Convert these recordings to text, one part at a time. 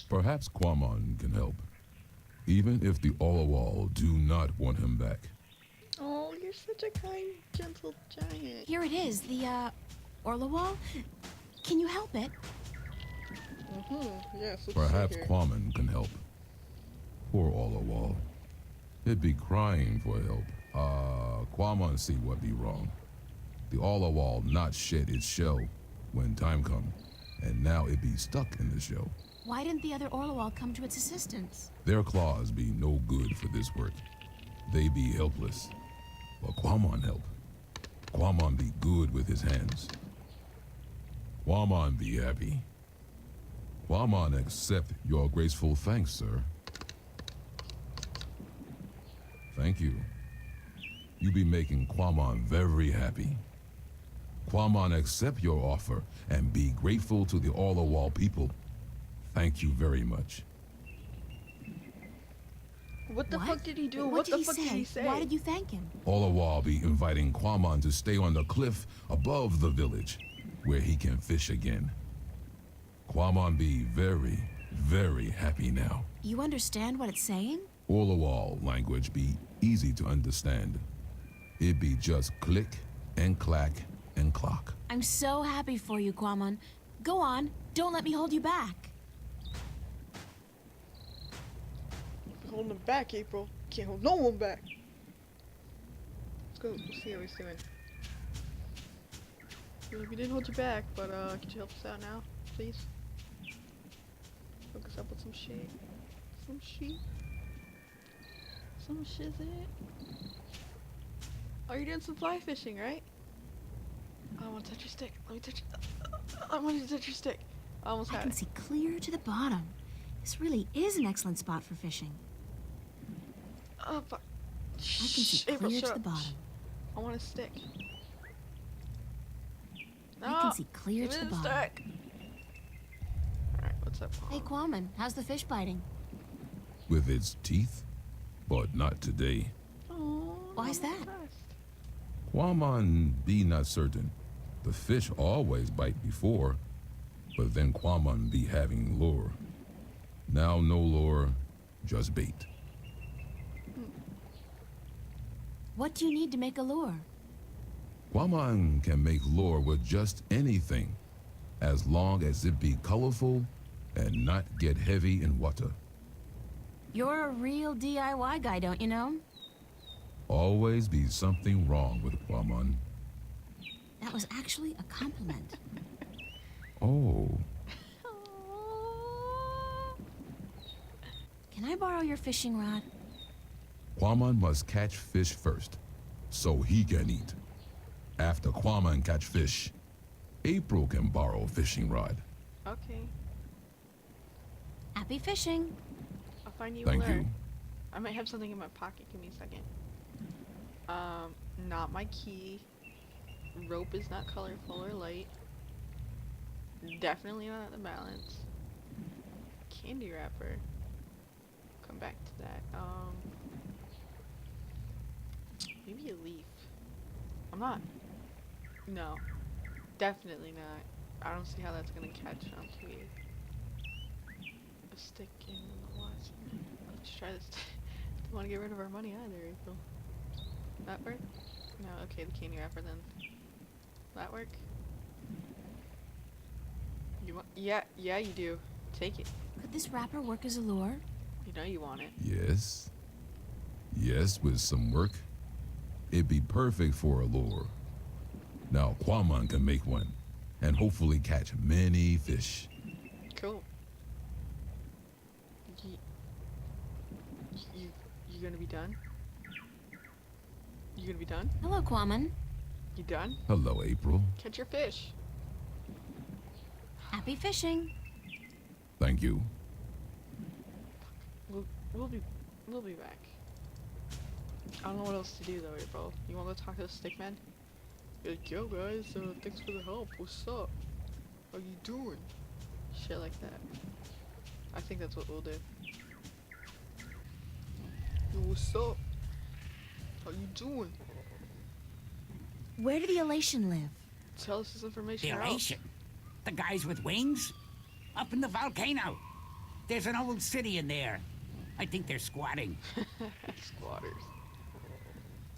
Perhaps Quamon can help, even if the Olawal do not want him back. Oh, you're such a kind, gentle giant. Here it is, the, Orlawal? Can you help it? Yes, let's Perhaps see here. Quamon can help. Poor Olawal. It'd be crying for help. Quamon see what be wrong. The Olawal not shed its shell when time come, and now it be stuck in the shell. Why didn't the other Orlawal come to its assistance? Their claws be no good for this work. They be helpless. But Quamon help. Quamon be good with his hands. Quamon be happy. Quamon accept your graceful thanks, sir. Thank you. You be making Quamon very happy. Quamon accept your offer and be grateful to the Olawal people. Thank you very much. What the fuck did he do? What the fuck did he say? Why did you thank him? Olawal be inviting Quamon to stay on the cliff above the village, where he can fish again. Quamon be very, very happy now. You understand what it's saying? Olawal language be easy to understand. It be just click and clack and clock. I'm so happy for you, Quamon. Go on, don't let me hold you back. Holding him back, April. Can't hold no one back. Let's go. Let's see how he's doing. Well, we didn't hold you back, but could you help us out now, please? Hook us up with some shit. Some shit. Some shit. Oh, you're doing some fly fishing, right? I want to touch your stick. Let me touch. I want you to touch your stick. I almost I had can it. see clear to the bottom. This really is an excellent spot for fishing. Oh, fuck. I can see April, clear shut to the up. bottom. I want a stick. No, I can see clear give to me the bottom. stick. Alright, what's up, Mom? Hey, Quamon, how's the fish biting? With its teeth, but not today. Oh, Why's that? Quamon be not certain. The fish always bite before, but then Quamon be having lure. Now no lure, just bait. What do you need to make a lure? Quamon can make lure with just anything, as long as it be colorful and not get heavy in water. You're a real DIY guy, don't you know? Always be something wrong with Quamon. That was actually a compliment. Oh, Can I borrow your fishing rod? Quamon must catch fish first, so he can eat. After Quamon catch fish, April can borrow fishing rod. Okay, Happy fishing. I'll find you Thank a lure. you. I might have something in my pocket. Give me a second. Not my key. Rope is not colorful or light. Definitely not the balance. Candy wrapper. Come back to that. Maybe a leaf. I'm not. No. Definitely not. I don't see how that's gonna catch onto a stick in the water. Let's try this. Don't want to get rid of our money either, April. That work? No, okay, the candy wrapper then. That work? You want? Yeah, you do. Take it. Could this wrapper work as a lure? You know you want it. Yes. Yes, with some work. It'd be perfect for a lure. Now Quamon can make one, and hopefully catch many fish. Cool. You gonna be done? You gonna be done? Hello, Quamon. You done? Hello, April. Catch your fish. Happy fishing. Thank you. We'll be back. I don't know what else to do though, April. You wanna go talk to the Stickmen? Be like, yo guys, thanks for the help. What's up? How you doing? Shit like that. I think that's what we'll do. Yo, what's up? How you doing? Where do the Alatien live? Tell us this information The now. Alatien? The guys with wings? Up in the volcano. There's an old city in there. I think they're squatting. Squatters.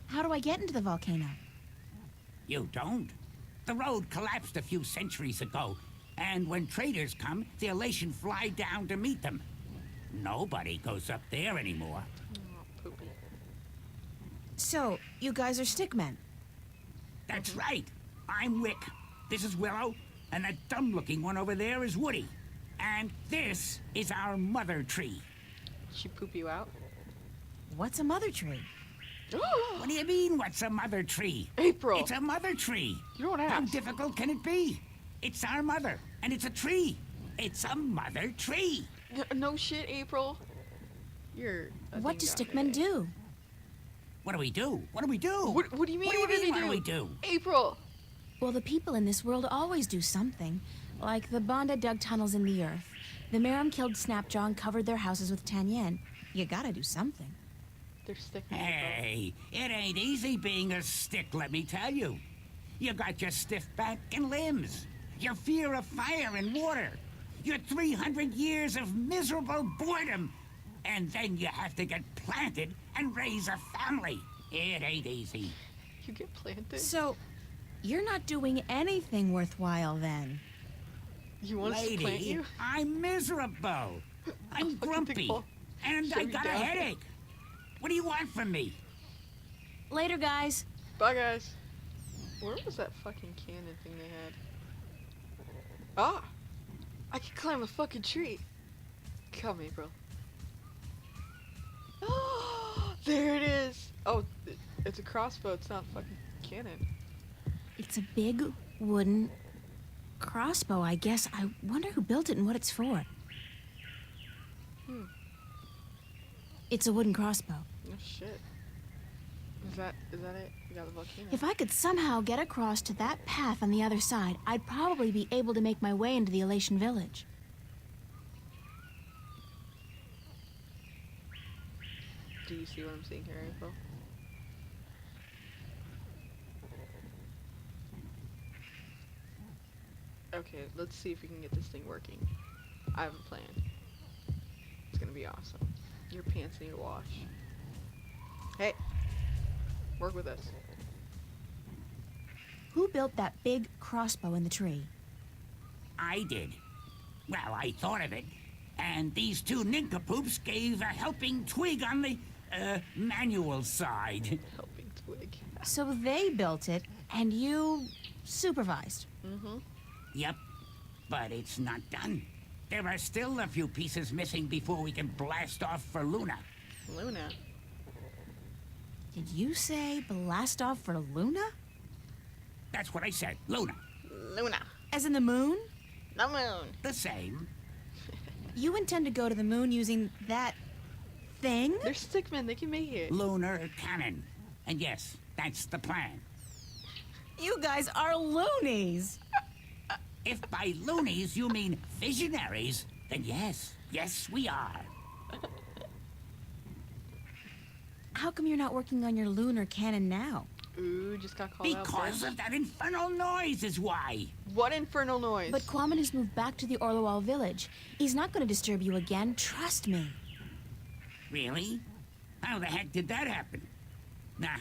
How do I get into the volcano? You don't. The road collapsed a few centuries ago, and when traders come, the Alatien fly down to meet them. Nobody goes up there anymore. Oh, poopy. So, you guys are stickmen. That's right. I'm Wick. This is Willow, and that dumb-looking one over there is Woody. And this is our mother tree. She poop you out? What's a mother tree? What do you mean, what's a mother tree? April! It's a mother tree. You don't How ask. difficult can it be? It's our mother, and it's a tree. It's a mother tree. No shit, April. You're. What do stickmen do? What do we do? What do we do? What do you mean? What do you mean, they what do we do? April! Well, the people in this world always do something. Like the Banda dug tunnels in the earth. The Merim killed Snapjaw and covered their houses with Tanyen. You gotta do something. They're stickmen. Hey, it ain't easy being a stick, let me tell you. You got your stiff back and limbs, your fear of fire and water, your 300 years of miserable boredom, and then you have to get planted and raise a family. It ain't easy. You get planted? So, you're not doing anything worthwhile then. You want us to plant Lady, you? I'm miserable. I'm fucking grumpy, tickle. and Shove I you got a down. headache. What do you want from me? Later, guys. Bye, guys. Where was that fucking cannon thing they had? Ah! I can climb a fucking tree. Come, April. Oh, there it is. Oh, it's a crossbow. It's not a fucking cannon. It's a big wooden crossbow, I guess. I wonder who built it and what it's for. It's a wooden crossbow. Oh shit. Is that it? We got the volcano. If I could somehow get across to that path on the other side, I'd probably be able to make my way into the Alatien village. Do you see what I'm seeing here, April? Okay, let's see if we can get this thing working. I have a plan. It's gonna be awesome. Your pants need a wash. Hey! Work with us. Who built that big crossbow in the tree? I did. Well, I thought of it. And these two nincompoops gave a helping twig on the, manual side. Helping twig. So they built it, and you supervised. Mm-hmm. Yep. But it's not done. There are still a few pieces missing before we can blast off for Luna. Luna. Did you say blast off for Luna? That's what I said. Luna. Luna. As in the moon? The moon. The same. You intend to go to the moon using that thing? They're stickmen. They can make it. Lunar cannon. And yes, that's the plan. You guys are loonies. If by loonies you mean visionaries, then yes. Yes, we are. How come you're not working on your lunar cannon now? Ooh, just got called out. Because of that infernal noise is why. What infernal noise? But Quammen has moved back to the Orlowal village. He's not going to disturb you again, trust me. Really? How the heck did that happen? Nah,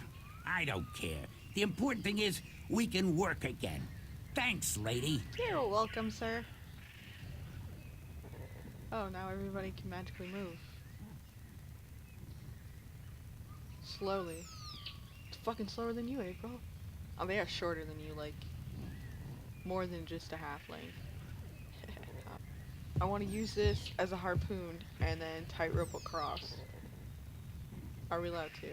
I don't care. The important thing is we can work again. Thanks, lady. You're welcome, sir. Oh, now everybody can magically move. Slowly. It's fucking slower than you, April. Oh, they are shorter than you, like, more than just a half length. I want to use this as a harpoon and then tightrope across. Are we allowed to?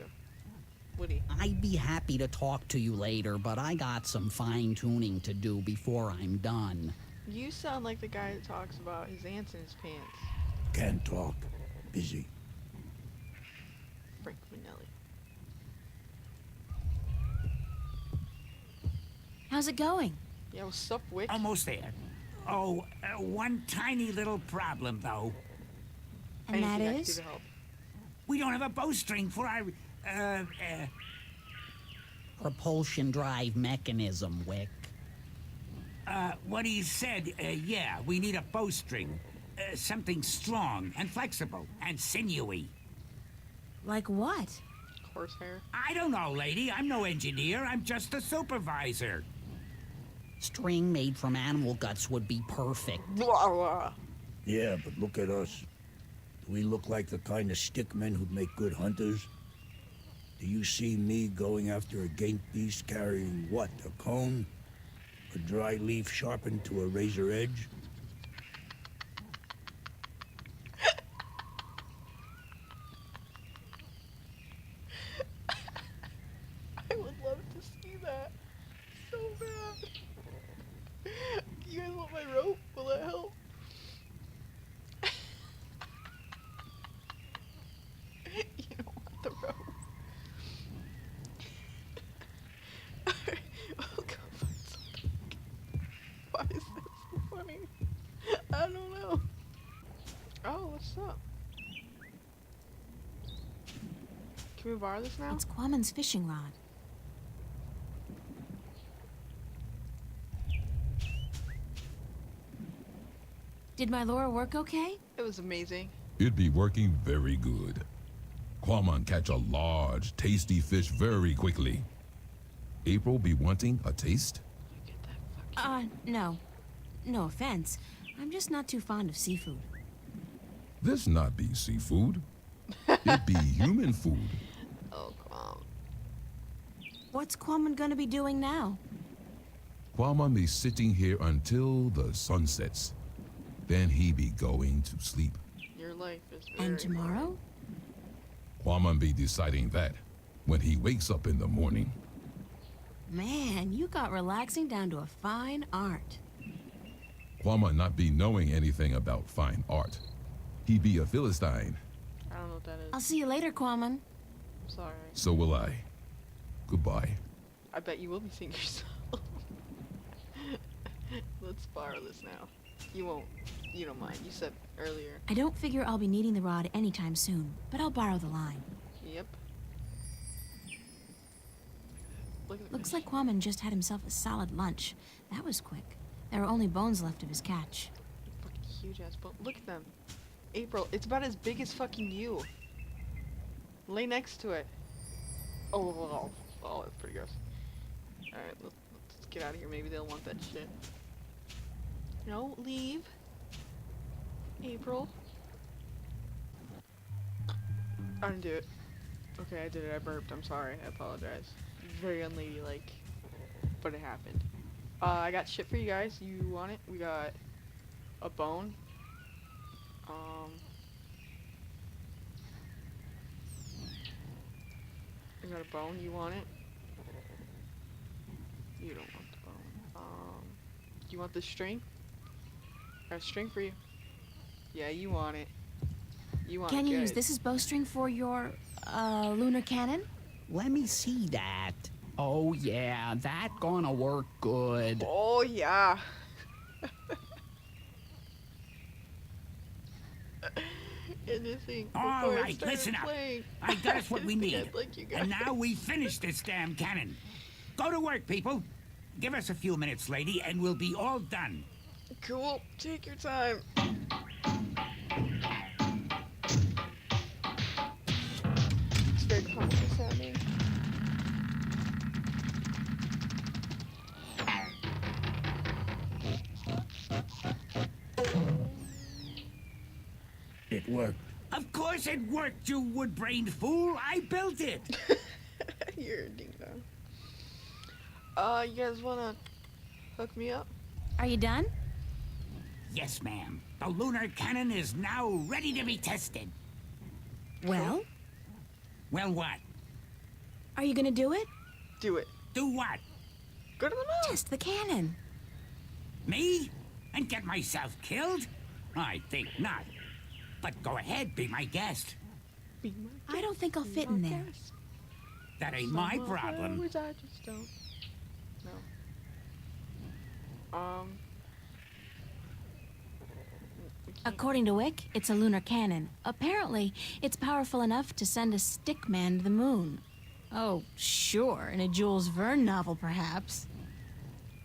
Woody. I'd be happy to talk to you later, but I got some fine-tuning to do before I'm done. You sound like the guy that talks about his ants in his pants. Can't talk. Busy. Frank Manelli. How's it going? Yeah, what's up, Wick? Almost there. Oh, one tiny little problem, though. And that Anything I can do is? to help. We don't have a bowstring for our, Propulsion drive mechanism, Wick. what he said. Yeah, we need a bowstring. something strong and flexible and sinewy. Like what? Horsehair. I don't know, lady. I'm no engineer. I'm just a supervisor. String made from animal guts would be perfect. Blah, blah. Yeah, but look at us. Do we look like the kind of stickmen who'd make good hunters? Do you see me going after a gate beast carrying what? A cone? A dry leaf sharpened to a razor edge? I would love to see that. So bad. You guys want my rope? Will that help? You don't want the rope. Alright, we'll go find something. Why is that so funny? I don't know. Oh, what's up? Can we borrow this now? It's Quaman's fishing rod. Did my lure work okay? It was amazing. It'd be working very good. Quamon catch a large, tasty fish very quickly. April be wanting a taste? Get that fucking... No. No offense. I'm just not too fond of seafood. This not be seafood. It be human food. Oh, come on. What's Quaman gonna be doing now? Quamon be sitting here until the sun sets. Then he be going to sleep. Your life is very And tomorrow? Quamon be deciding that when he wakes up in the morning. Man, you got relaxing down to a fine art. Quamon not be knowing anything about fine art. He be a Philistine. I don't know what that is. I'll see you later, Quaman. I'm sorry. So will I. Goodbye. I bet you will be seeing yourself. Let's borrow this now. You won't. You don't mind. You said earlier. I don't figure I'll be needing the rod anytime soon, but I'll borrow the line. Yep. Look at the Looks like Quaman just had himself a solid lunch. That was quick. There are only bones left of his catch. fucking huge ass boat. Look at them. April, it's about as big as fucking you. Lay next to it. Oh, that's pretty gross. Alright, let's get out of here. Maybe they'll want that shit. No, leave. April. I didn't do it. Okay, I did it. I burped. I'm sorry. I apologize. Very unladylike. But it happened. I got shit for you guys. You want it? We got a bone. I got a bone. You want it? You don't want the bone. You want the string? Got a string for you. Yeah, you want it. You want Can it you good. use this as bowstring for your, lunar cannon? Let me see that. Oh yeah, that gonna work good. Oh, yeah. And this thing, All before I right, started listen up. playing, I got us what we I didn't think need. I'd like you guys. And now we finish this damn cannon. Go to work, people. Give us a few minutes, lady, and we'll be all done. Cool. Take your time. It's very comical sounding. It worked. Of course it worked, you wood-brained fool. I built it. You're a ding dong. You guys wanna hook me up? Are you done? Yes, ma'am. The lunar cannon is now ready to be tested. Well, Well, what? are you gonna do it? Do it. Do what? Go to the moon. Test the cannon. Me? And get myself killed? I think not. But go ahead, be my guest. Be my I don't think I'll guest, fit be in my there. guest. That ain't my Some of problem. flowers I just don't. No. We can't- According to Wick, it's a lunar cannon. Apparently, it's powerful enough to send a stickman to the moon. Oh, sure, in a Jules Verne novel, perhaps.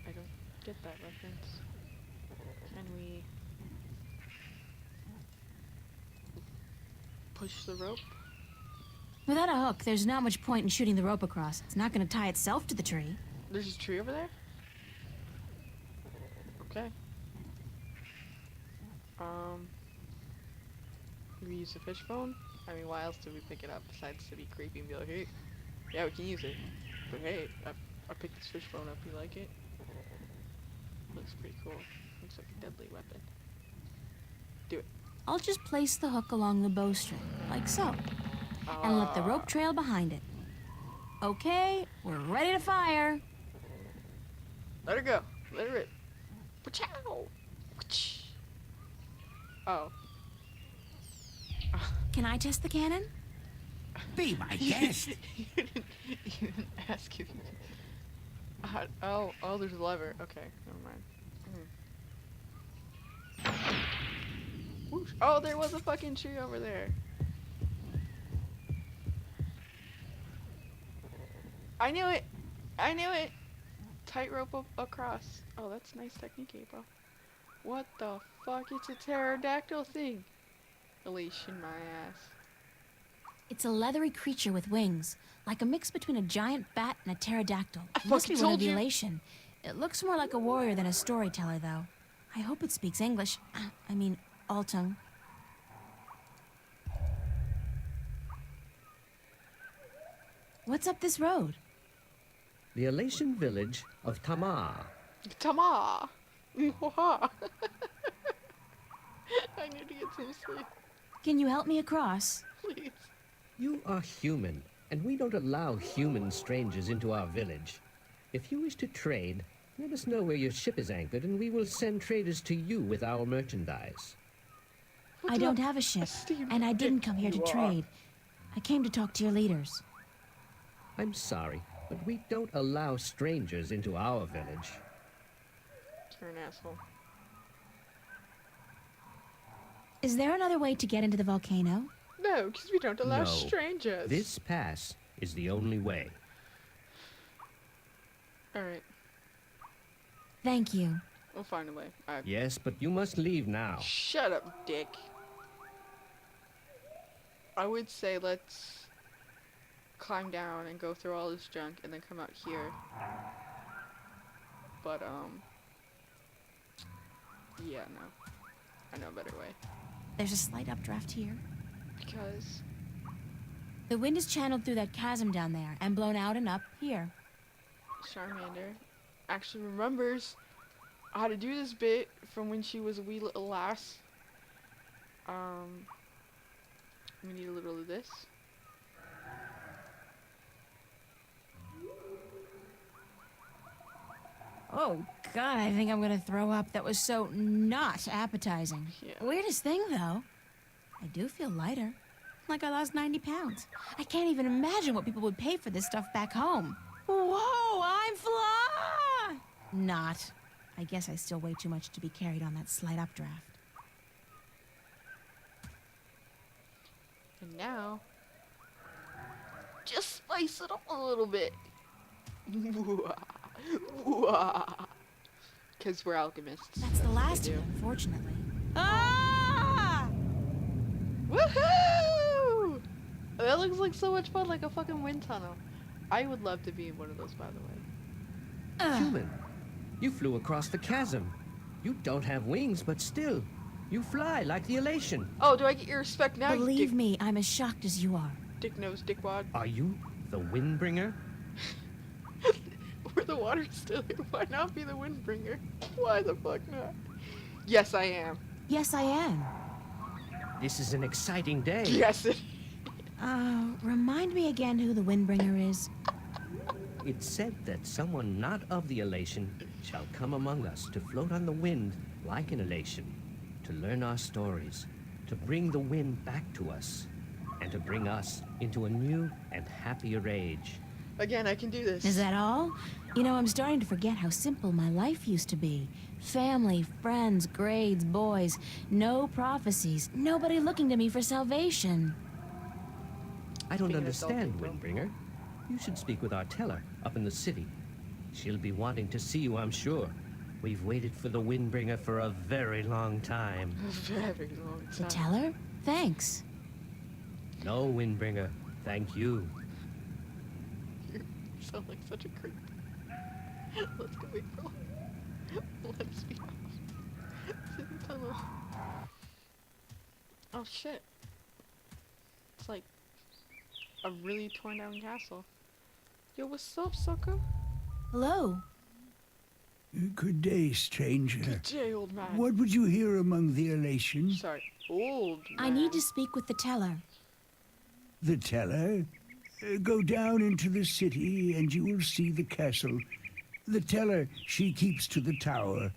I don't get that reference. Can we? push the rope. Without a hook, there's not much point in shooting the rope across. It's not gonna tie itself to the tree. There's a tree over there? Okay. We use the fish bone? I mean, why else do we pick it up besides to be creepy and be like, hey, yeah, we can use it. But hey, I picked this fish bone up, you like it? Looks pretty cool. Looks like a deadly weapon. Do it. I'll just place the hook along the bowstring, like so, and let the rope trail behind it. Okay, we're ready to fire. Let her go. Let her rip. Pachow! Oh. Can I test the cannon? Be my guest. You didn't ask if you oh, there's a lever. Okay, never mind. Whoosh. Oh, there was a fucking tree over there. I knew it! I knew it! Tightrope across. Oh, that's nice technique, April. What the fuck? It's a pterodactyl thing. Elation, my ass. It's a leathery creature with wings, like a mix between a giant bat and a pterodactyl. I Must be fucking one of told the you. Elation. It looks more like a warrior than a storyteller, though. I hope it speaks English. I mean, Altung. What's up this road? The Alatien village of Tamar. Tama! Mwah. I need to get some sleep, Can you help me across? please. You are human, and we don't allow human strangers into our village. If you wish to trade, let us know where your ship is anchored, and we will send traders to you with our merchandise. I don't have a ship, esteemed and I didn't come here to you are. trade. I came to talk to your leaders. I'm sorry, but we don't allow strangers into our village. You're an asshole. Is there another way to get into the volcano? No, because we don't allow No. strangers. This pass is the only way. Alright, Thank you. we'll find a way. Alright. Yes, but you must leave now. Shut up, dick. I would say let's climb down and go through all this junk and then come out here. But, yeah, no. I know a better way. There's a slight updraft here. Because The wind is channeled through that chasm down there and blown out and up here. Charmander actually remembers how to do this bit from when she was a wee little lass. We need a little of this. Oh, God, I think I'm gonna throw up. That was so not appetizing. Yeah. Weirdest thing, though. I do feel lighter. Like I lost 90 pounds. I can't even imagine what people would pay for this stuff back home. Whoa, I'm fly! Not. I guess I still weigh too much to be carried on that slight updraft. And now, just spice it up a little bit. Because we're alchemists. That's the last of do. it, unfortunately. Ah! Woohoo! That looks like so much fun, like a fucking wind tunnel. I would love to be in one of those, by the way. Human, you flew across the chasm. You don't have wings, but still, you fly like the Alatien. Oh, do I get your respect now? Believe you dick, me, I'm as shocked as you are. dick nose, dickwad. Are you the Windbringer? Where the water's still here. Why not be the Windbringer? Why the fuck not? Yes, I am. Yes, I am. This is an exciting day. Yes, it. Remind me again who the Windbringer is. It's said that someone not of the Alatien shall come among us to float on the wind like an Alatien, to learn our stories, to bring the wind back to us, and to bring us into a new and happier age. Again, I can do this. Is that all? You know, I'm starting to forget how simple my life used to be. Family, friends, grades, boys, no prophecies, nobody looking to me for salvation. I don't Being an understand, adult, Windbringer. You should speak with our teller up in the city. She'll be wanting to see you, I'm sure. We've waited for the Windbringer for a very long time. A very long The time. teller? Thanks. No, Windbringer. Thank you. You sound like such a creep. Let's go, April. Let's be off to the tunnel. Oh shit. It's like a really torn down castle. Yo, what's up, sucker? Hello. Good day, stranger. Good day, old man. What would you hear among the elation? Sorry, old man. I need to speak with the teller. The teller? Go down into the city and you will see the castle. The teller, she keeps to the tower.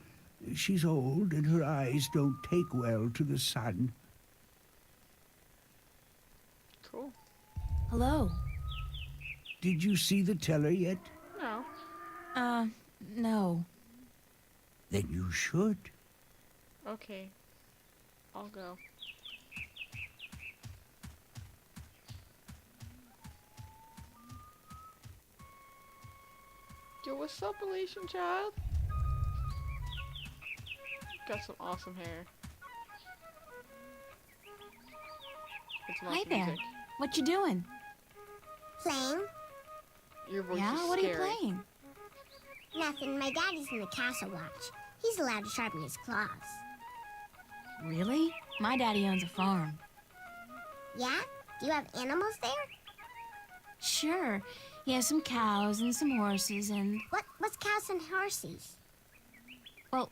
She's old and her eyes don't take well to the sun. Cool. Hello. Did you see the teller yet? No. No. Then you should. Okay. I'll go. Yo, what's up, Alatien child? Got some awesome hair. It's some Hi awesome there. music. What you doing? Playing? Your voice Yeah, is what are scary. you playing? Nothing. My daddy's in the castle watch. He's allowed to sharpen his claws. Really? My daddy owns a farm. Yeah? Do you have animals there? Sure. He has some cows and some horses and... What's cows and horses? Well,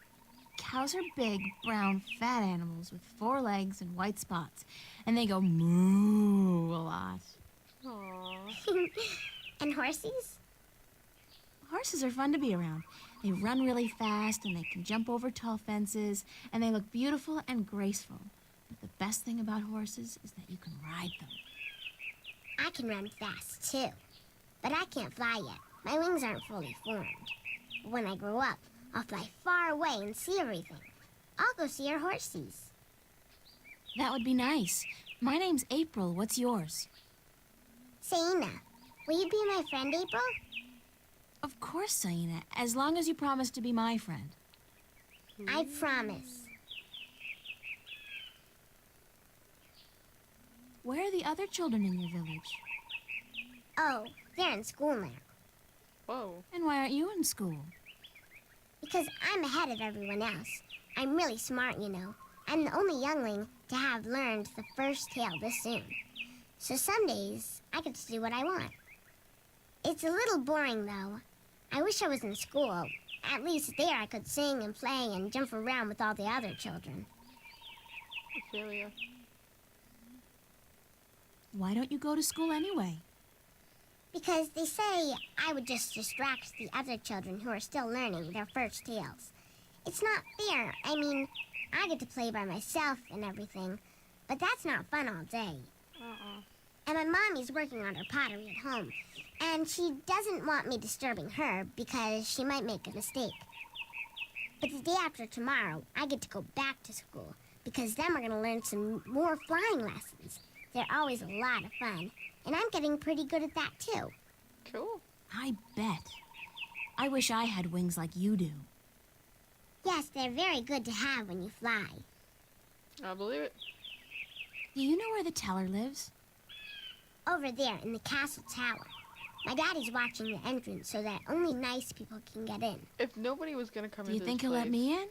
cows are big, brown, fat animals with 4 legs and white spots. And they go moo a lot. Aww. And horses? Horses are fun to be around. They run really fast and they can jump over tall fences and they look beautiful and graceful. But the best thing about horses is that you can ride them. I can run fast, too. But I can't fly yet. My wings aren't fully formed. But when I grow up, I'll fly far away and see everything. I'll go see our horses. That would be nice. My name's April. What's yours? Saina, will you be my friend, April? Of course, Saina, as long as you promise to be my friend. I promise. Where are the other children in your village? Oh, they're in school now. Whoa. And why aren't you in school? Because I'm ahead of everyone else. I'm really smart, you know. I'm the only youngling to have learned the first tale this soon. So some days, I get to do what I want. It's a little boring, though. I wish I was in school. At least there I could sing and play and jump around with all the other children. I feel ya. Why don't you go to school anyway? Because they say I would just distract the other children who are still learning their first tales. It's not fair. I mean, I get to play by myself and everything, but that's not fun all day. And my mommy's working on her pottery at home, and she doesn't want me disturbing her because she might make a mistake. But the day after tomorrow, I get to go back to school because then we're going to learn some more flying lessons. They're always a lot of fun, and I'm getting pretty good at that too. Cool. I bet. I wish I had wings like you do. Yes, they're very good to have when you fly. I believe it. Do you know where the teller lives? Over there in the castle tower. My daddy's watching the entrance so that only nice people can get in. If nobody was gonna come Do you into think this he'll let place, me in?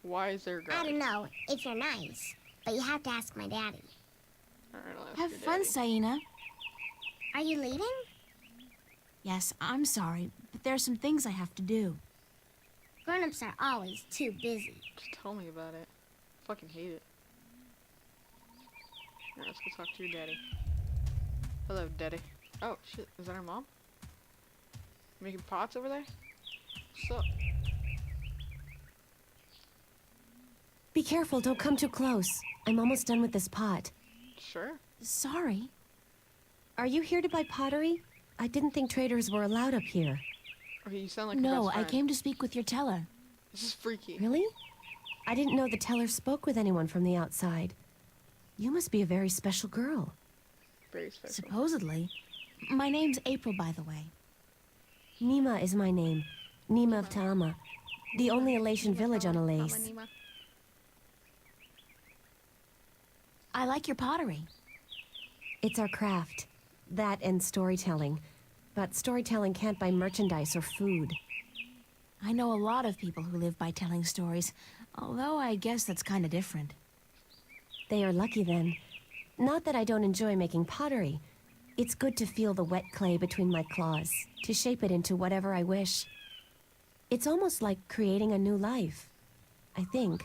why is there a guard? I don't know if you're nice, but you have to ask my daddy. Alright, I'll ask Have your fun, daddy. Saina. Are you leaving? Yes, I'm sorry, but there are some things I have to do. Grown-ups are always too busy. Just tell me about it. Fucking hate it. Alright, let's go talk to your daddy. Hello, daddy. Oh, shit. Is that our mom? Making pots over there? What's up? Be careful, don't come too close. I'm almost done with this pot. Sure. Sorry. Are you here to buy pottery? I didn't think traders were allowed up here. Okay, you sound like your No, best I friend. came to speak with your teller. This is freaky. Really? I didn't know the teller spoke with anyone from the outside. You must be a very special girl. Very special. Supposedly. My name's April, by the way. Nima is my name. Nima of Ta'ama. The only Alatien village on Alace. Nima. I like your pottery. It's our craft. That and storytelling. But storytelling can't buy merchandise or food. I know a lot of people who live by telling stories, although I guess that's kind of different. They are lucky then. Not that I don't enjoy making pottery. It's good to feel the wet clay between my claws, to shape it into whatever I wish. It's almost like creating a new life, I think.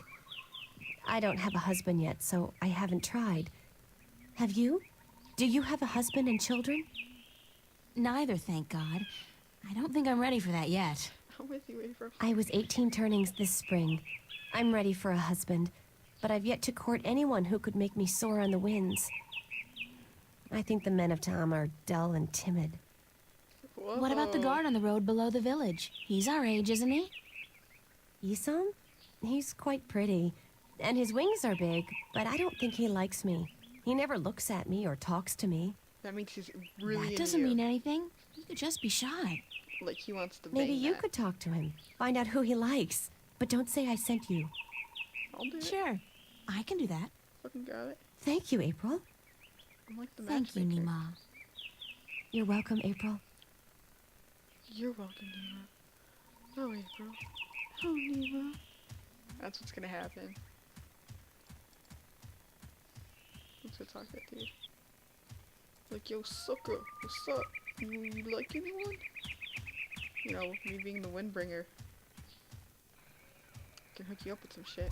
I don't have a husband yet, so I haven't tried. Have you? Do you have a husband and children? Neither, thank God. I don't think I'm ready for that yet. I'm with you, April. I was 18 turnings this spring. I'm ready for a husband, but I've yet to court anyone who could make me soar on the winds. I think the men of Tam are dull and timid. Whoa. What about the guard on the road below the village? He's our age, isn't he? Isam? He's quite pretty, and his wings are big, but I don't think he likes me. He never looks at me or talks to me. That means he's really That doesn't mean anything. He could just be shy. like he wants to Maybe bang you that. could talk to him, find out who he likes, but don't say I sent you. I'll do it. Sure, I can do that. Fucking got it. Thank you, April. I'm like the Thank you, matchmaker. Nima. You're welcome, April. You're welcome, Nima. Oh, April. Oh, Nima. That's what's gonna happen. Let's go talk to that dude. Like, yo, sucker, what's up? You like anyone? You know, me being the Windbringer. Can hook you up with some shit.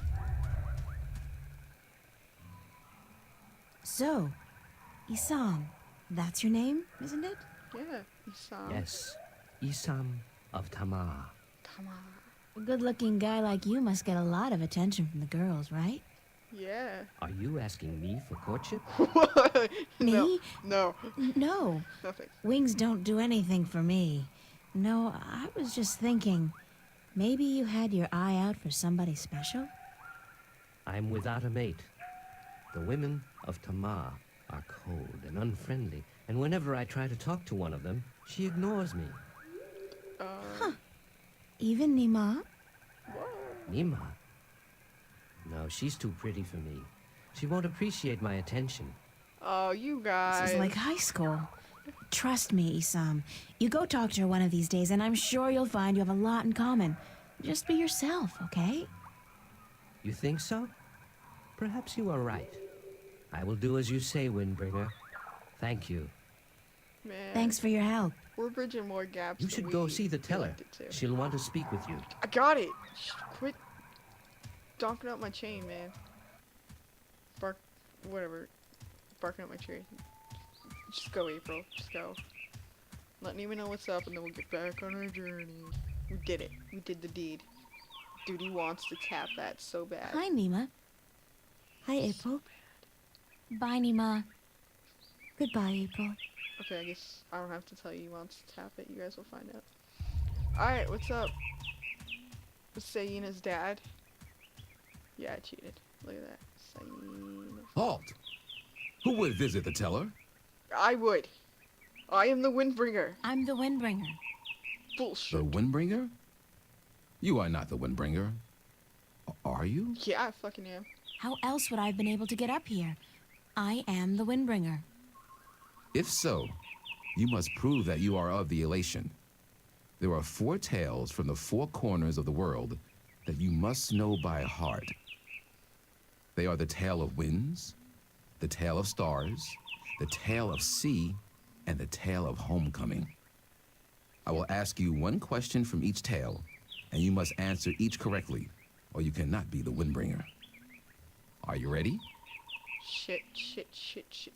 So, Isam, that's your name, isn't it? Yeah, Isam. Yes, Isam of Tamar. Come on. A good-looking guy like you must get a lot of attention from the girls, right? Yeah. Are you asking me for courtship? What? No, Me? no, No, nothing. wings don't do anything for me. No, I was just thinking, maybe you had your eye out for somebody special? I'm without a mate. The women of Tamar are cold and unfriendly, and whenever I try to talk to one of them, she ignores me. Even Nima? Nima? No, she's too pretty for me. She won't appreciate my attention. Oh, you guys. This is like high school. Trust me, Isam. You go talk to her one of these days, and I'm sure you'll find you have a lot in common. Just be yourself, okay? You think so? Perhaps you are right. I will do as you say, Windbringer. Thank you. Man, Thanks for your help. we're bridging more gaps. You than should go we see the teller. elected to. She'll want to speak with you. I got it. Quit donking up my chain, man. Bark, whatever. Barking up my tree. Just go, April. Just go. Let Nima know what's up, and then we'll get back on our journey. We did it. We did the deed. Duty wants to tap that so bad. Hi, Nima. Hi, April. Bye, Nima. Goodbye, April. Okay, I guess I don't have to tell you he wants to tap it. You guys will find out. Alright, what's up? Sayina's dad. Yeah, I cheated. Look at that. Sayina. Halt! Who would visit the teller? I would. I am the Windbringer. I'm the Windbringer. Bullshit. The Windbringer? You are not the Windbringer. Are you? Yeah, I fucking am. How else would I have been able to get up here? I am the Windbringer. If so, you must prove that you are of the Elation. There are 4 tales from the 4 corners of the world that you must know by heart. They are the tale of winds, the tale of stars, the tale of sea, and the tale of homecoming. I will ask you 1 question from each tale, and you must answer each correctly, or you cannot be the Windbringer. Are you ready? Shit, shit, shit, shit.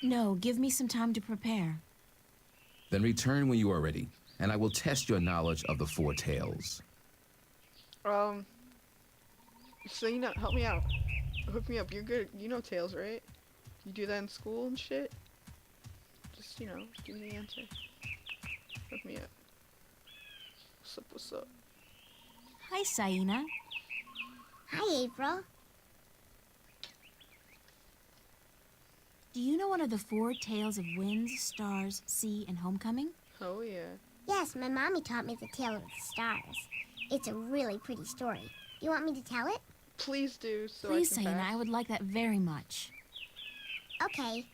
No, give me some time to prepare. Then return when you are ready, and I will test your knowledge of the 4 tales. Sayina, help me out. Hook me up. You're good. You know tales, right? You do that in school and shit? Just, you know, give me the answer. Hook me up. What's up, what's up? Hi, Sayina. Hi, April. Do you know one of the 4 tales of winds, stars, sea, and homecoming? Oh, yeah. Yes, my mommy taught me the tale of the stars. It's a really pretty story. You want me to tell it? Please do, so Please, I can Sayina, pass. I would like that very much. Okay.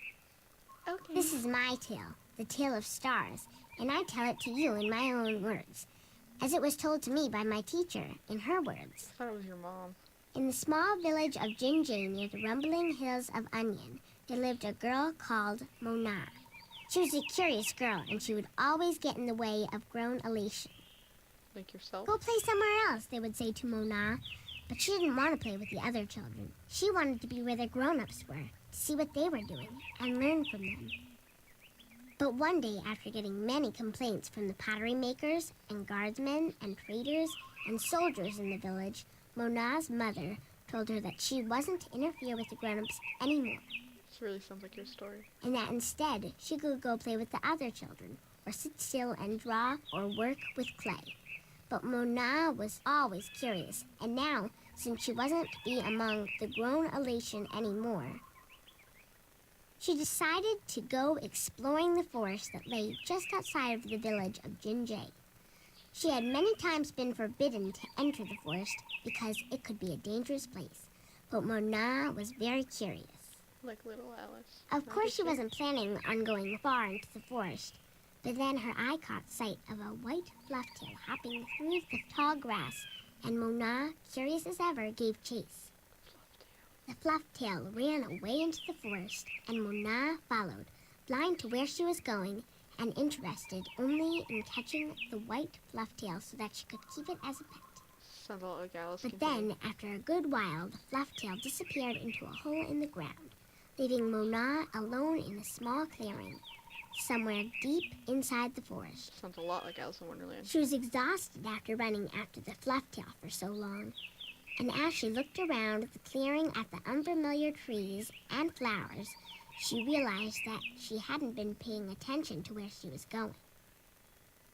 Okay. This is my tale, the tale of stars, and I tell it to you in my own words, as it was told to me by my teacher in her words. I thought it was your mom. In the small village of Jinjay near the rumbling hills of Onion, there lived a girl called Mona. She was a curious girl, and she would always get in the way of grown Alatien. Like yourself? Go play somewhere else, they would say to Mona. But she didn't want to play with the other children. She wanted to be where the grown-ups were, to see what they were doing, and learn from them. But one day, after getting many complaints from the pottery makers, and guardsmen, and traders, and soldiers in the village, Mona's mother told her that she wasn't to interfere with the grown-ups anymore, This really sounds like your story. and that instead she could go play with the other children, or sit still and draw, or work with clay. But Mona was always curious, and now, since she wasn't to be among the grown Alatien anymore, she decided to go exploring the forest that lay just outside of the village of Jinjay. She had many times been forbidden to enter the forest because it could be a dangerous place, but Mona was very curious. Like little Alice. Of course, she wasn't planning on going far into the forest, but then her eye caught sight of a white flufftail hopping through the tall grass, and Mona, curious as ever, gave chase. The flufftail ran away into the forest, and Mona followed, blind to where she was going, and interested only in catching the white flufftail so that she could keep it as a pet. Sounds a lot like Alice. But Continue. then, after a good while, the flufftail disappeared into a hole in the ground, leaving Mona alone in a small clearing, somewhere deep inside the forest. Sounds a lot like Alice in Wonderland. She was exhausted after running after the flufftail for so long, and as she looked around the clearing at the unfamiliar trees and flowers, she realized that she hadn't been paying attention to where she was going.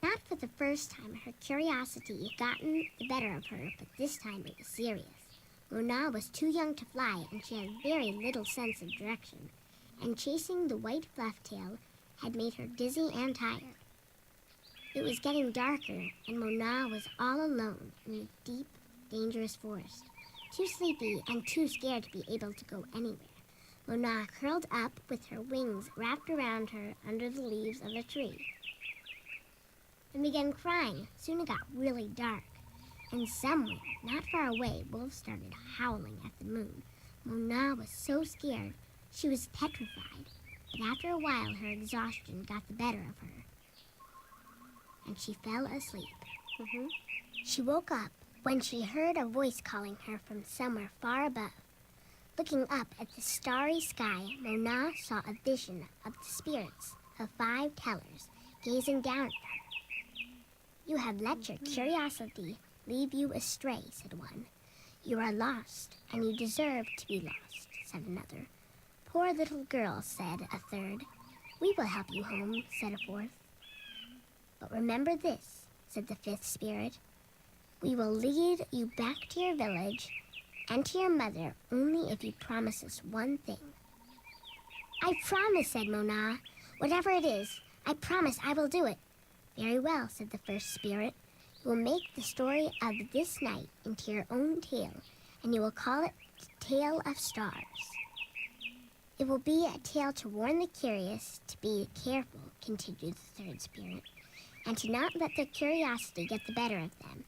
Not for the first time, her curiosity had gotten the better of her, but this time it was serious. Mona was too young to fly, and she had very little sense of direction, and chasing the white flufftail had made her dizzy and tired. It was getting darker, and Mona was all alone in the deep, dangerous forest, too sleepy and too scared to be able to go anywhere. Mona curled up with her wings wrapped around her under the leaves of a tree and began crying. Soon it got really dark, and somewhere, not far away, wolves started howling at the moon. Mona was so scared she was petrified, but after a while her exhaustion got the better of her, and she fell asleep. She woke up when she heard a voice calling her from somewhere far above. Looking up at the starry sky, Mona saw a vision of the spirits of 5 tellers gazing down at her. "You have let your curiosity lead you astray," said one. "You are lost, and you deserve to be lost," said another. "Poor little girl," said a third. "We will help you home," said a fourth. "But remember this," said the 5th spirit. "We will lead you back to your village and to your mother only if you promise us one thing." "I promise," said Mona. "Whatever it is, I promise I will do it." "Very well," said the 1st spirit. "You will make the story of this night into your own tale, and you will call it the Tale of Stars. It will be a tale to warn the curious to be careful," continued the 3rd spirit, "and to not let their curiosity get the better of them.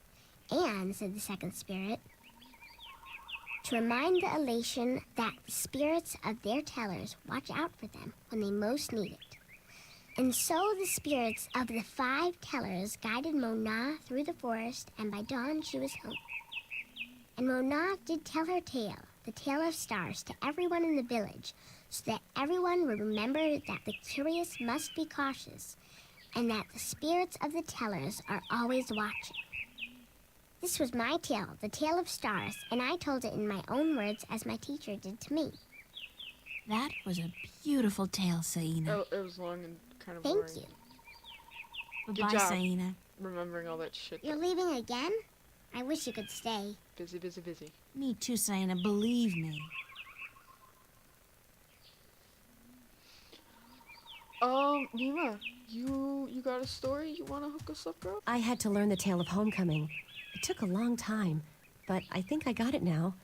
And," said the 2nd spirit, "to remind the Alatien that the spirits of their tellers watch out for them when they most need it." And so the spirits of the 5 tellers guided Mona through the forest, and by dawn she was home. And Mona did tell her tale, the Tale of Stars, to everyone in the village, so that everyone would remember that the curious must be cautious, and that the spirits of the tellers are always watching. This was my tale, the Tale of Stars, and I told it in my own words as my teacher did to me. That was a beautiful tale, Saina. Oh, it was long and kind of Thank boring. you. Goodbye, job. Saina. Remembering all that shit. You're leaving again? I wish you could stay. Busy, busy, busy. Me too, Saina, believe me. Nima, you got a story you want to hook us up, girl? I had to learn the tale of homecoming. It took a long time, but I think I got it now.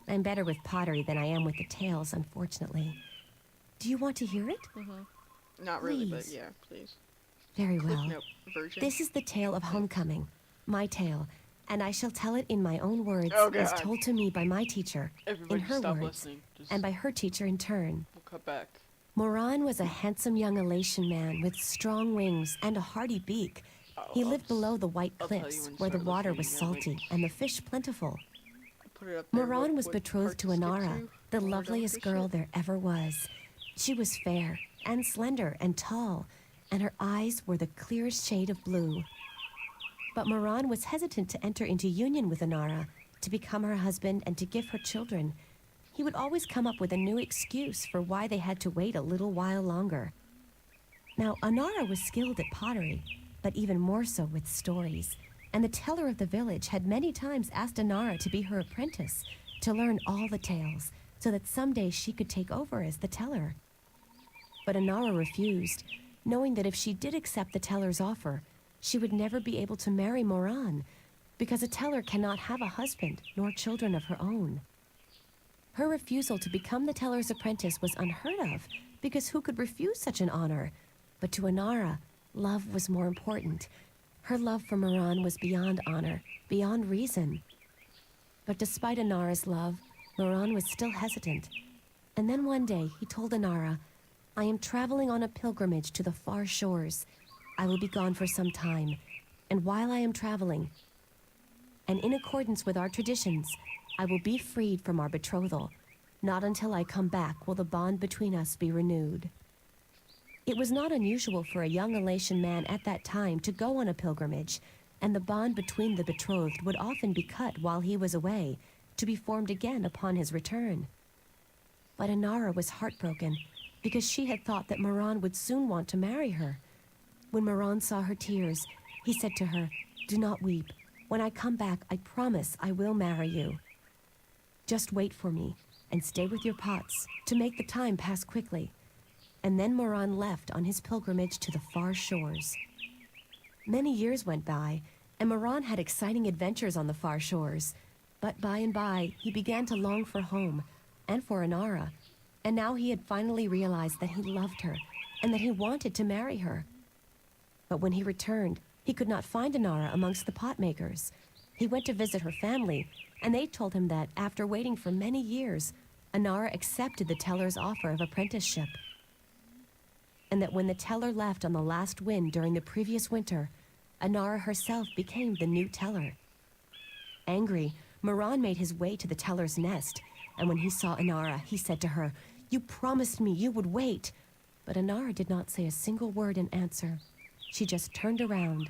I'm better with pottery than I am with the tales, unfortunately. Do you want to hear it? Not really, but Please. yeah, please. Very Cliff well. note version. This is the tale of homecoming, my tale, and I shall tell it in my own words, Oh, as God. told to me by my teacher, Everybody in her stop words, listening. Just and by her teacher in turn. we'll cut back. Moran was a handsome young Alatien man with strong wings and a hardy beak. He lived below the white I'll tell you cliffs, when to where the start water listening was again, salty like- and the fish plentiful. I'll put it up there. Moran was what betrothed to part skip Inara, to the when we're done with loveliest this girl shit. there ever was. She was fair and slender and tall, and her eyes were the clearest shade of blue. But Moran was hesitant to enter into union with Inara, to become her husband and to give her children. He would always come up with a new excuse for why they had to wait a little while longer. Now, Inara was skilled at pottery, but even more so with stories, and the teller of the village had many times asked Inara to be her apprentice, to learn all the tales, so that someday she could take over as the teller. But Inara refused, knowing that if she did accept the teller's offer, she would never be able to marry Moran, because a teller cannot have a husband nor children of her own. Her refusal to become the teller's apprentice was unheard of, because who could refuse such an honor? But to Inara, love was more important. Her love for Moran was beyond honor, beyond reason. But despite Inara's love, Moran was still hesitant. And then one day he told Inara, "I am traveling on a pilgrimage to the far shores. I will be gone for some time, and while I am traveling, and in accordance with our traditions, I will be freed from our betrothal. Not until I come back will the bond between us be renewed." It was not unusual for a young Alatien man at that time to go on a pilgrimage, and the bond between the betrothed would often be cut while he was away, to be formed again upon his return. But Inara was heartbroken, because she had thought that Moran would soon want to marry her. When Moran saw her tears, he said to her, "Do not weep. When I come back, I promise I will marry you. Just wait for me, and stay with your pots, to make the time pass quickly." And then Moran left on his pilgrimage to the far shores. Many years went by, and Moran had exciting adventures on the far shores. But by and by, he began to long for home, and for Inara. And now he had finally realized that he loved her, and that he wanted to marry her. But when he returned, he could not find Inara amongst the pot makers. He went to visit her family, and they told him that, after waiting for many years, Inara accepted the teller's offer of apprenticeship. And that when the teller left on the last wind during the previous winter, Inara herself became the new teller. Angry, Moran made his way to the teller's nest, and when he saw Inara, he said to her, "You promised me you would wait." But Inara did not say a single word in answer. She just turned around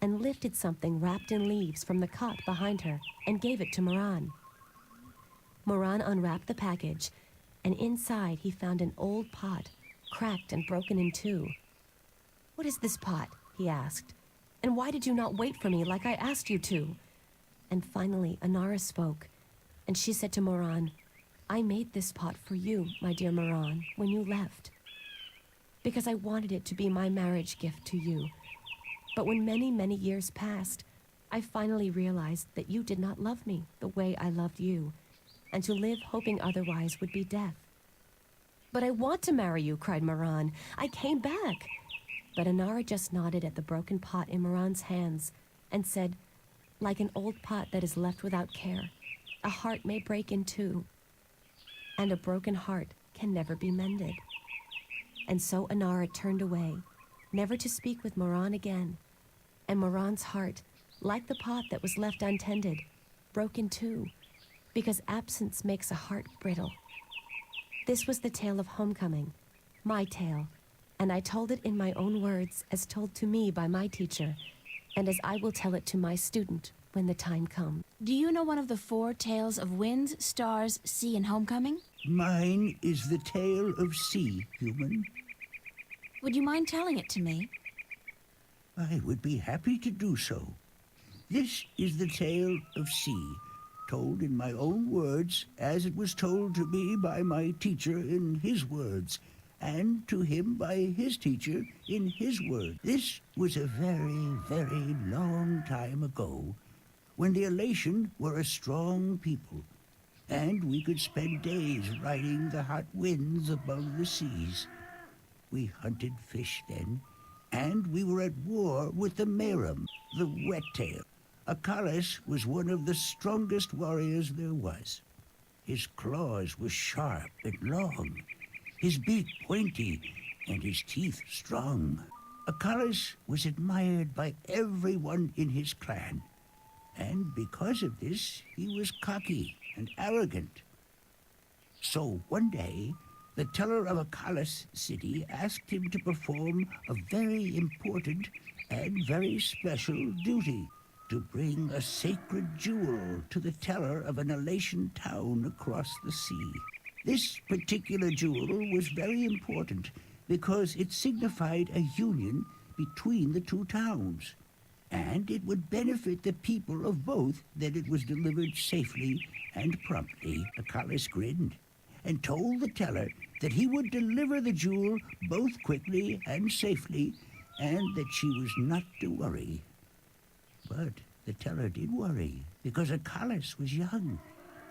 and lifted something wrapped in leaves from the cot behind her and gave it to Moran. Moran unwrapped the package, and inside he found an old pot, cracked and broken in two. "What is this pot?" he asked. "And why did you not wait for me like I asked you to?" And finally Inara spoke, and she said to Moran, "I made this pot for you, my dear Moran, when you left, because I wanted it to be my marriage gift to you. But when many, many years passed, I finally realized that you did not love me the way I loved you, and to live hoping otherwise would be death." "But I want to marry you," cried Moran. "I came back." But Inara just nodded at the broken pot in Moran's hands and said, "Like an old pot that is left without care, a heart may break in two, and a broken heart can never be mended." And so Inara turned away, never to speak with Moran again, and Moran's heart, like the pot that was left untended, broke in two, because absence makes a heart brittle. This was the tale of homecoming, my tale, and I told it in my own words as told to me by my teacher, and as I will tell it to my student when the time comes. Do you know one of the 4 tales of wind, stars, sea, and homecoming? Mine is the tale of sea, human. Would you mind telling it to me? I would be happy to do so. This is the tale of sea, told in my own words, as it was told to me by my teacher in his words, and to him by his teacher in his words. This was a very, very long time ago, when the Alatien were a strong people, and we could spend days riding the hot winds above the seas. We hunted fish then, and we were at war with the Merum, the wet-tail. Akalis was one of the strongest warriors there was. His claws were sharp and long, his beak pointy, and his teeth strong. Akalis was admired by everyone in his clan, and because of this, he was cocky and arrogant. So one day, the teller of Akalis city asked him to perform a very important and very special duty, to bring a sacred jewel to the teller of an Alatien town across the sea. This particular jewel was very important because it signified a union between the two towns, and it would benefit the people of both that it was delivered safely and promptly. Akalis grinned and told the teller that he would deliver the jewel both quickly and safely, and that she was not to worry. But the teller did worry, because Akalis was young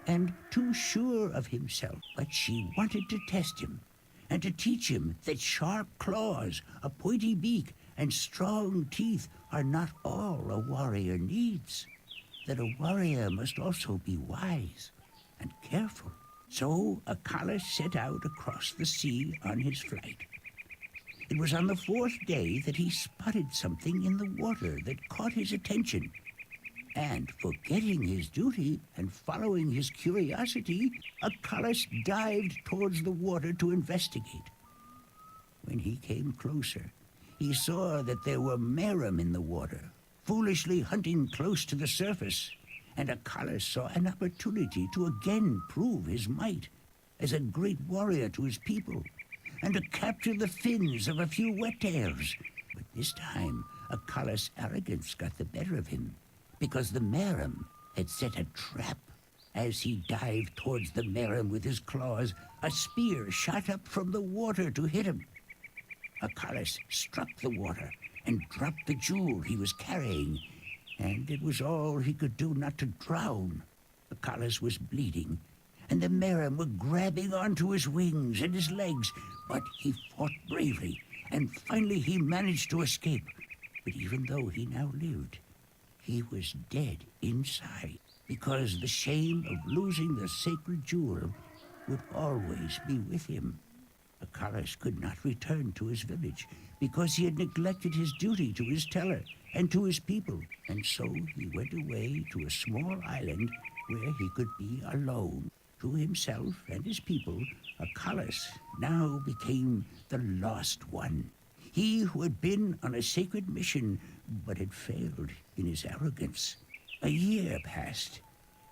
and too sure of himself. But she wanted to test him and to teach him that sharp claws, a pointy beak, and strong teeth are not all a warrior needs, that a warrior must also be wise and careful. So Akalis set out across the sea on his flight. It was on the fourth day that he spotted something in the water that caught his attention. And forgetting his duty and following his curiosity, Akalis dived towards the water to investigate. When he came closer, he saw that there were Merum in the water, foolishly hunting close to the surface. And Akalis saw an opportunity to again prove his might as a great warrior to his people, and to capture the fins of a few wet-tails. But this time, Akalis' arrogance got the better of him, because the Merum had set a trap. As he dived towards the Merum with his claws, a spear shot up from the water to hit him. Akalis struck the water and dropped the jewel he was carrying, and it was all he could do not to drown. Akalis was bleeding, and the Merum were grabbing onto his wings and his legs, but he fought bravely, and finally he managed to escape. But even though he now lived, he was dead inside, because the shame of losing the sacred jewel would always be with him. Akalis could not return to his village, because he had neglected his duty to his teller and to his people, and so he went away to a small island where he could be alone. To himself and his people, Akalis now became the Lost One. He who had been on a sacred mission, but had failed in his arrogance. A year passed,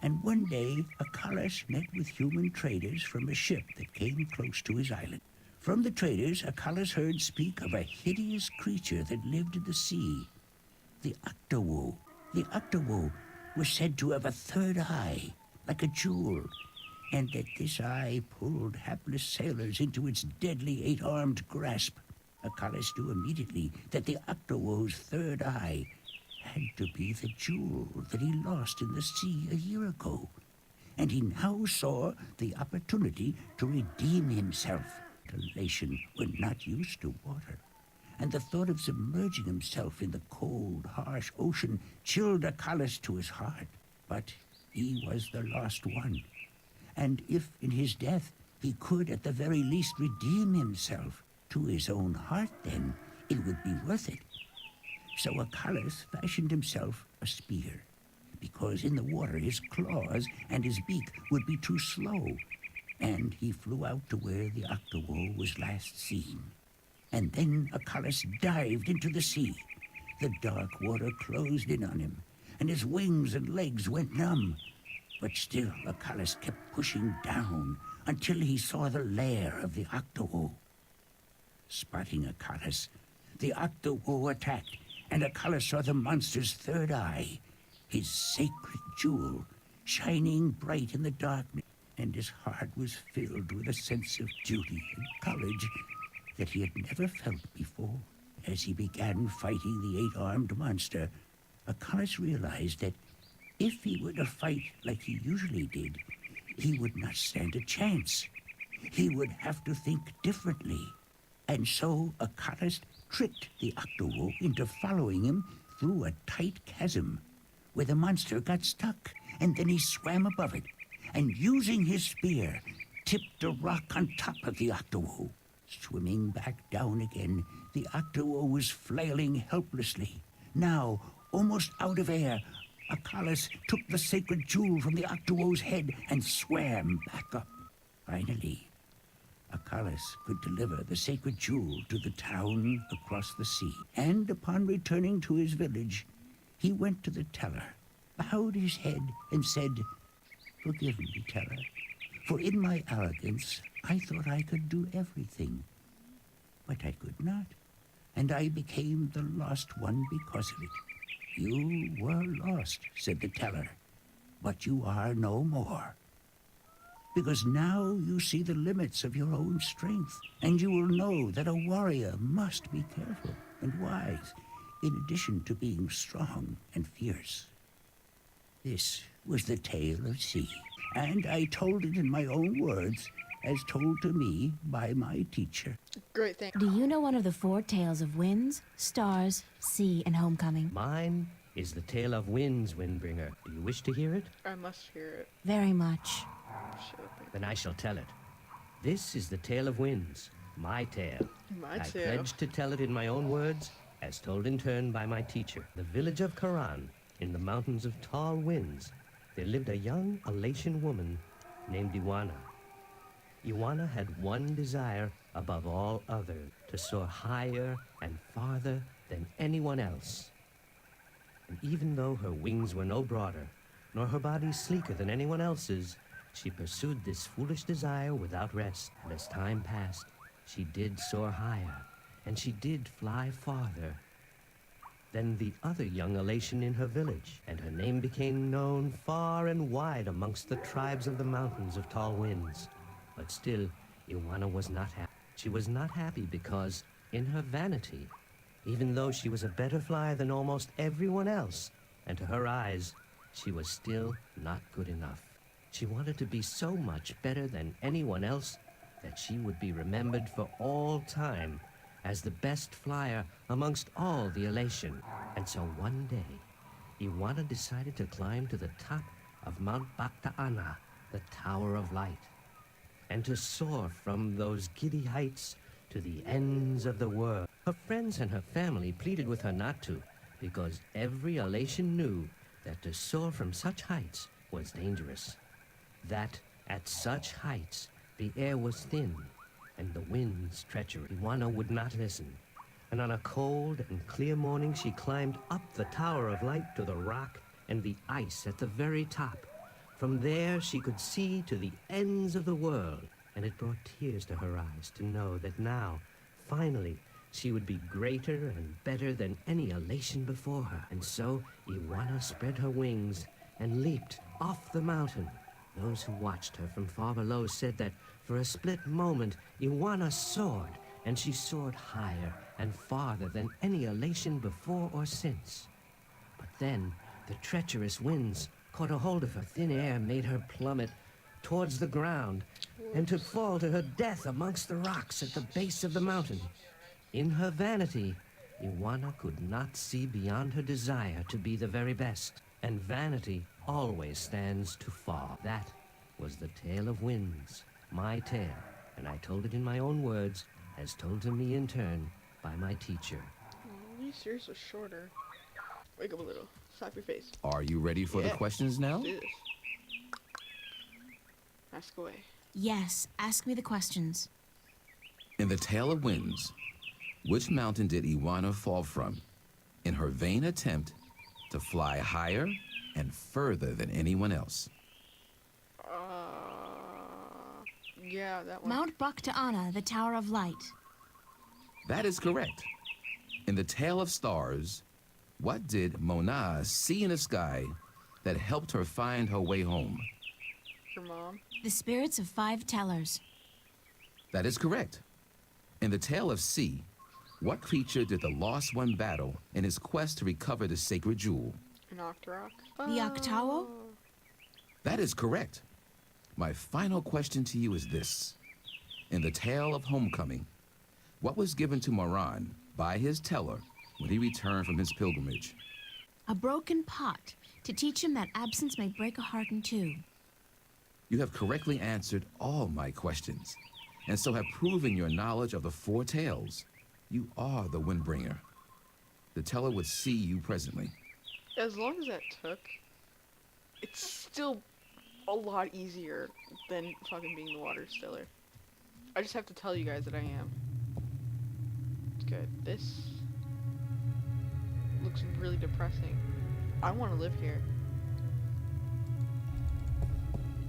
and one day Akalis met with human traders from a ship that came close to his island. From the traders, Akalis heard speak of a hideous creature that lived in the sea, the Octowo. The Octowo was said to have a third eye, like a jewel, and that this eye pulled hapless sailors into its deadly eight-armed grasp. Akalis knew immediately that the Octowo's third eye had to be the jewel that he lost in the sea a year ago, and he now saw the opportunity to redeem himself. The Alatien were not used to water, and the thought of submerging himself in the cold, harsh ocean chilled Akalis to his heart. But he was the Lost One, and if in his death he could at the very least redeem himself to his own heart, then it would be worth it. So Akalis fashioned himself a spear, because in the water his claws and his beak would be too slow, and he flew out to where the Octowo was last seen. And then Akalis dived into the sea. The dark water closed in on him, and his wings and legs went numb. But still Akalis kept pushing down until he saw the lair of the Octowo. Spotting Akalis, the Octowo attacked, and Akalis saw the monster's third eye, his sacred jewel, shining bright in the darkness, and his heart was filled with a sense of duty and courage that he had never felt before. As he began fighting the eight-armed monster, Akalis realized that if he were to fight like he usually did, he would not stand a chance. He would have to think differently. And so Akalis tricked the Octowo into following him through a tight chasm, where the monster got stuck, and then he swam above it, and using his spear, tipped a rock on top of the Octowo. Swimming back down again, the Octowo was flailing helplessly. Now, almost out of air, Akalis took the sacred jewel from the Octowo's head and swam back up. Finally, Akalis could deliver the sacred jewel to the town across the sea. And upon returning to his village, he went to the teller, bowed his head, and said, "Forgive me, teller, for in my arrogance I thought I could do everything. But I could not, and I became the lost one because of it." "You were lost," said the teller, "but you are no more. Because now you see the limits of your own strength, and you will know that a warrior must be careful and wise, in addition to being strong and fierce." This was the tale of sea, and I told it in my own words, as told to me by my teacher. Great thing. Do you know one of the 4 tales of winds, stars, sea, and homecoming? Mine is the tale of winds, Windbringer. Do you wish to hear it? I must hear it. Very much. Then I shall tell it. This is the tale of winds, my tale. My I tale. pledge to tell it in my own words, as told in turn by my teacher. The village of Karan, in the mountains of tall winds, there lived a young Alatien woman named Iwana. Iwana had one desire above all others, to soar higher and farther than anyone else. And even though her wings were no broader, nor her body sleeker than anyone else's, she pursued this foolish desire without rest. And as time passed, she did soar higher, and she did fly farther than the other young Alatien in her village, and her name became known far and wide amongst the tribes of the mountains of tall winds. But still, Iwana was not happy. She was not happy because, in her vanity, even though she was a better flyer than almost everyone else, and to her eyes, she was still not good enough. She wanted to be so much better than anyone else that she would be remembered for all time as the best flyer amongst all the Alatien. And so one day, Iwana decided to climb to the top of Mount Bakta'ana, the Tower of Light, and to soar from those giddy heights to the ends of the world. Her friends and her family pleaded with her not to, because every Alatien knew that to soar from such heights was dangerous. That at such heights the air was thin and the winds treacherous. Iwana would not listen, and on a cold and clear morning she climbed up the Tower of Light to the rock and the ice at the very top. From there she could see to the ends of the world, and it brought tears to her eyes to know that now, finally, she would be greater and better than any Alatien before her. And so Iwana spread her wings and leaped off the mountain. Those who watched her from far below said that for a split moment Iwana soared, and she soared higher and farther than any Alatien before or since. But then the treacherous winds caught a hold of her. Thin air made her plummet towards the ground and to fall to her death amongst the rocks at the base of the mountain. In her vanity, Iwana could not see beyond her desire to be the very best, and vanity always stands to fall. That was the tale of winds, my tale, and I told it in my own words, as told to me in turn by my teacher. These ears are shorter. Wake up a little. Slap your face. Are you ready for the questions now? Let's do this. Ask away. Yes, ask me the questions. In the Tale of Winds, which mountain did Iwana fall from in her vain attempt to fly higher and further than anyone else? Yeah, that one. Mount Bakta'ana, the Tower of Light. That is correct. In the Tale of Stars, what did Mona see in the sky that helped her find her way home? Your mom. The spirits of 5 tellers. That is correct. In the Tale of Sea, what creature did the Lost One battle in his quest to recover the sacred jewel? An Octorok. The Octowo? That is correct. My final question to you is this. In the Tale of Homecoming, What was given to Moran by his teller when he returned from his pilgrimage? A broken pot to teach him that absence may break a heart in two. You have correctly answered all my questions, and so have proven your knowledge of the four tales. You are the Windbringer. The teller would see you presently. As long as that took, it's still a lot easier than fucking being the water stiller. I just have to tell you guys that I am. Good. This looks really depressing. I want to live here.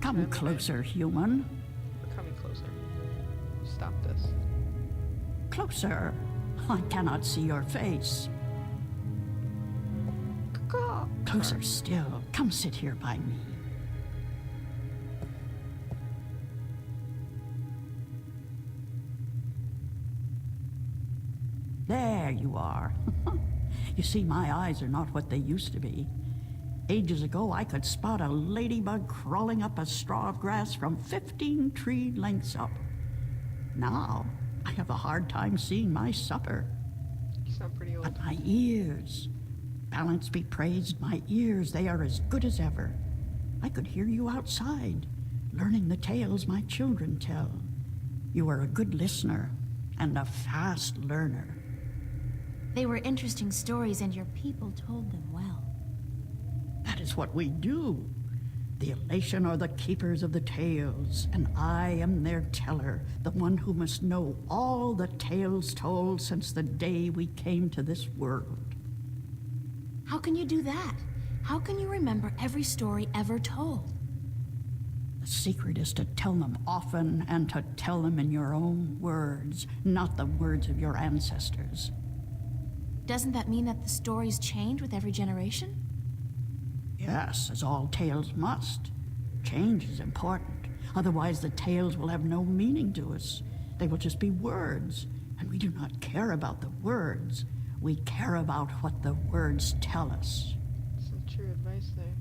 Come closer, human. We're coming closer. Stop this. Closer. I cannot see your face. Closer still. Come sit here by me. There you are. You see, my eyes are not what they used to be. Ages ago, I could spot a ladybug crawling up a straw of grass from 15 tree lengths up. Now, I have a hard time seeing my supper. You sound pretty old. But my ears, balance be praised, my ears, they are as good as ever. I could hear you outside, learning the tales my children tell. You are a good listener and a fast learner. They were interesting stories, and your people told them well. That is what we do. The Alatien are the keepers of the tales, and I am their teller, the one who must know all the tales told since the day we came to this world. How can you do that? How can you remember every story ever told? The secret is to tell them often and to tell them in your own words, not the words of your ancestors. Doesn't that mean that the stories change with every generation? Yes, as all tales must. Change is important. Otherwise, the tales will have no meaning to us. They will just be words, and we do not care about the words. We care about what the words tell us. Some true advice there.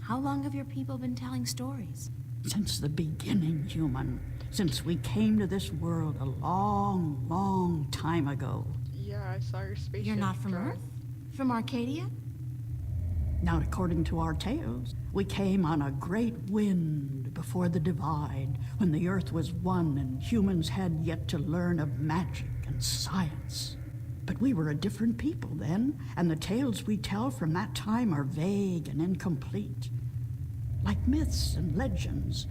How long have your people been telling stories? Since the beginning, human. Since we came to this world a long, long time ago. Yeah, I saw your spaceship. You're not from drive. Earth? From Arcadia? Not according to our tales. We came on a great wind before the divide, when the earth was one and humans had yet to learn of magic and science. But we were a different people then, and the tales we tell from that time are vague and incomplete. Like myths and legends,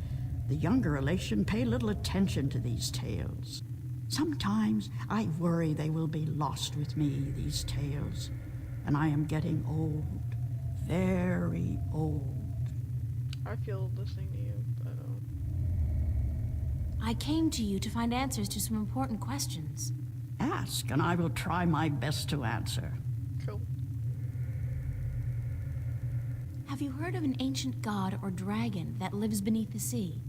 the younger Alatien pay little attention to these tales. Sometimes I worry they will be lost with me, these tales, and I am getting old. Very old. I feel listening to you, but I came to you to find answers to some important questions. Ask, and I will try my best to answer. cool. Have you heard of an ancient god or dragon that lives beneath the sea?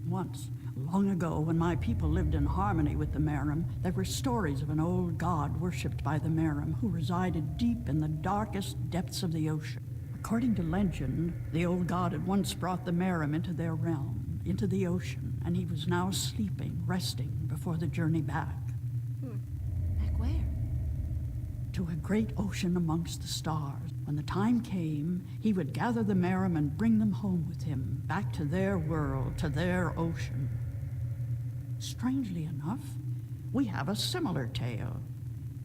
Once, long ago, when my people lived in harmony with the Merim, there were stories of an old god worshipped by the Merim who resided deep in the darkest depths of the ocean. According to legend, the old god had once brought the Merim into their realm, into the ocean, and he was now sleeping, resting before the journey back. Back where? To a great ocean amongst the stars. When the time came, he would gather the Merim and bring them home with him, back to their world, to their ocean. Strangely enough, we have a similar tale.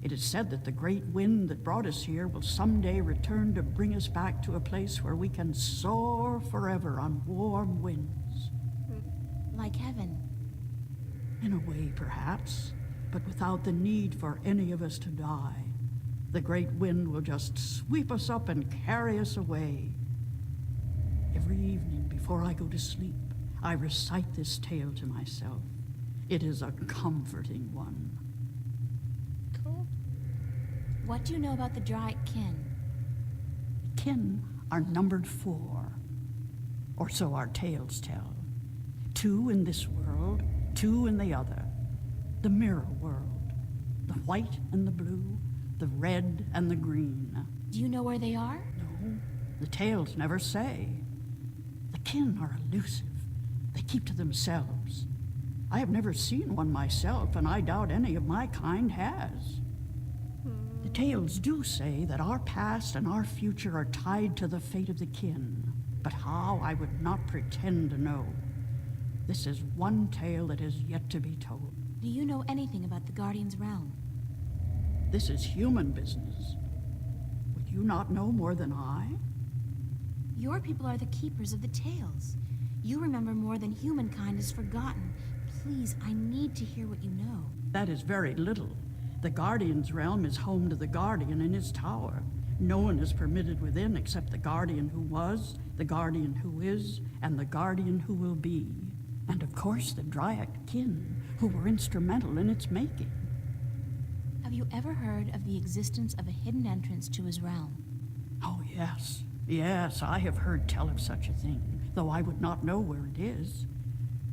It is said that the great wind that brought us here will someday return to bring us back to a place where we can soar forever on warm winds. Like heaven. In a way, perhaps, but without the need for any of us to die. The great wind will just sweep us up and carry us away. Every evening before I go to sleep, I recite this tale to myself. It is a comforting one. Cool. What do you know about the Dry Kin? Kin are numbered 4, or so our tales tell. 2 in this world, 2 in the other. The mirror world, the white and the blue, the red and the green. Do you know where they are? No, the tales never say. The kin are elusive. They keep to themselves. I have never seen one myself, and I doubt any of my kind has. The tales do say that our past and our future are tied to the fate of the kin, but how I would not pretend to know. This is one tale that is yet to be told. Do you know anything about the Guardian's realm? This is human business. Would you not know more than I? Your people are the keepers of the tales. You remember more than humankind has forgotten. Please, I need to hear what you know. That is very little. The Guardian's realm is home to the Guardian in his tower. No one is permitted within except the Guardian who was, the Guardian who is, and the Guardian who will be. And of course the Dryad kin, who were instrumental in its making. Have you ever heard of the existence of a hidden entrance to his realm? Oh, yes. Yes, I have heard tell of such a thing, though I would not know where it is.